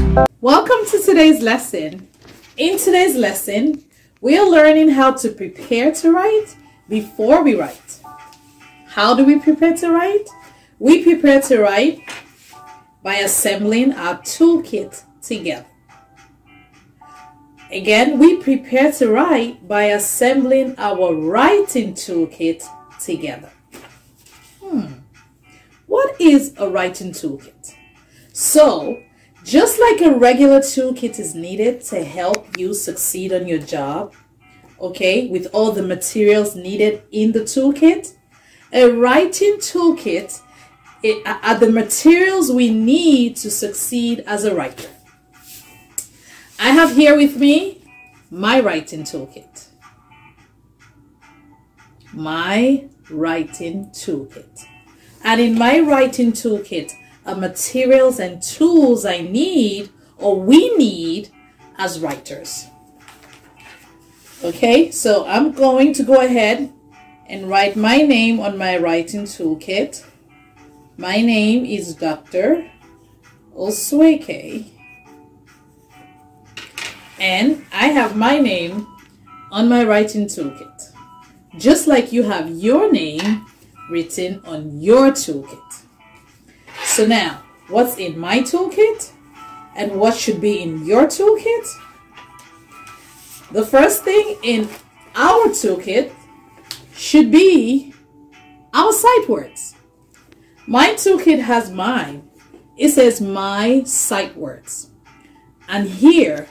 Welcome to today's lesson. In today's lesson, we are learning how to prepare to write before we write. How do we prepare to write? We prepare to write by assembling our toolkit together. Again, we prepare to write by assembling our writing toolkit together. What is a writing toolkit? So, just like a regular toolkit is needed to help you succeed on your job, okay, with all the materials needed in the toolkit, a writing toolkit are the materials we need to succeed as a writer. I have here with me my writing toolkit. My writing toolkit. And in my writing toolkit are materials and tools I need or we need as writers. Okay, so I'm going to go ahead and write my name on my writing toolkit. My name is Dr. Osweke. And I have my name on my writing toolkit. Just like you have your name written on your toolkit. So now, what's in my toolkit and what should be in your toolkit? The first thing in our toolkit should be our sight words. My toolkit has mine. It says my sight words. And here,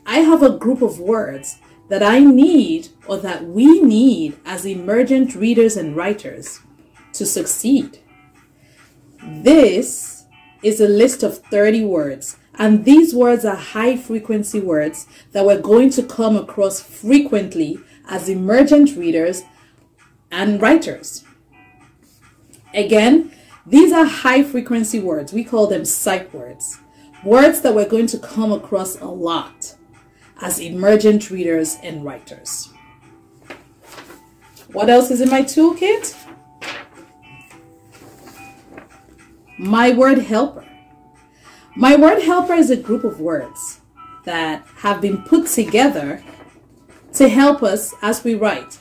I have a group of words that I need or that we need as emergent readers and writers to succeed. This is a list of 30 words, and these words are high frequency words that we're going to come across frequently as emergent readers and writers. Again, these are high frequency words. We call them sight words. Words that we're going to come across a lot as emergent readers and writers. What else is in my toolkit? My word helper. My word helper is a group of words that have been put together to help us as we write.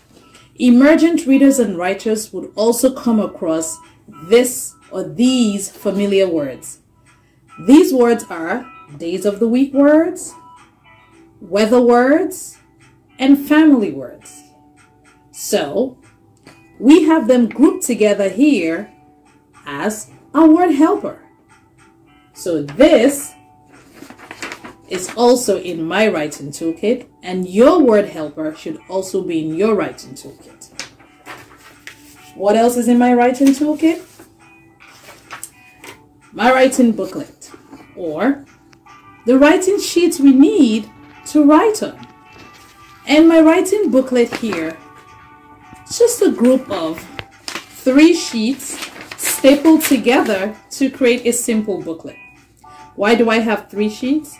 Emergent readers and writers would also come across this or these familiar words. These words are days of the week words, weather words, and family words. So, we have them grouped together here as a word helper. So this is also in my writing toolkit, and your word helper should also be in your writing toolkit. What else is in my writing toolkit? My writing booklet, or the writing sheets we need to write on. And my writing booklet here, it's just a group of 3 sheets stapled together to create a simple booklet. Why do I have 3 sheets?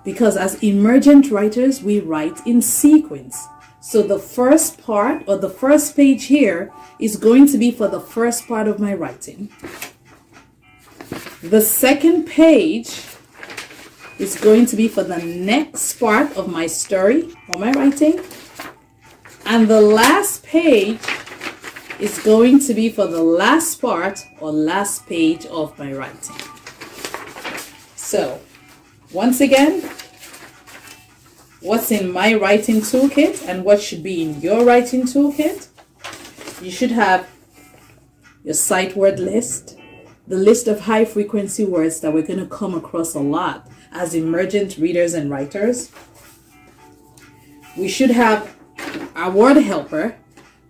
Because as emergent writers, we write in sequence. So the first part or the first page here is going to be for the first part of my writing. The second page is going to be for the next part of my story or my writing. And the last page is going to be for the last part or last page of my writing. So, once again, what's in my writing toolkit and what should be in your writing toolkit? You should have your sight word list, the list of high frequency words that we're going to come across a lot as emergent readers and writers. We should have our word helper,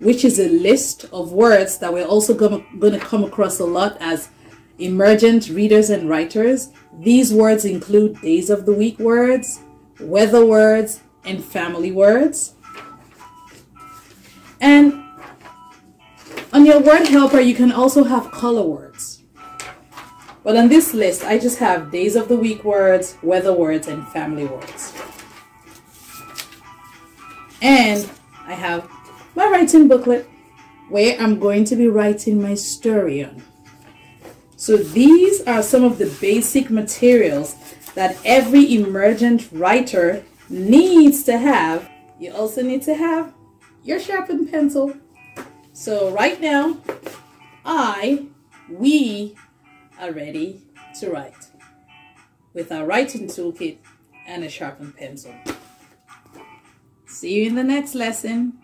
which is a list of words that we're also going to come across a lot as emergent readers and writers. These words include days of the week words, weather words, and family words. And on your word helper, you can also have color words. But on this list, I just have days of the week words, weather words, and family words. And I have my writing booklet where I'm going to be writing my story on. So these are some of the basic materials that every emergent writer needs to have, you also need to have your sharpened pencil. So right now, we are ready to write with our writing toolkit and a sharpened pencil. See you in the next lesson.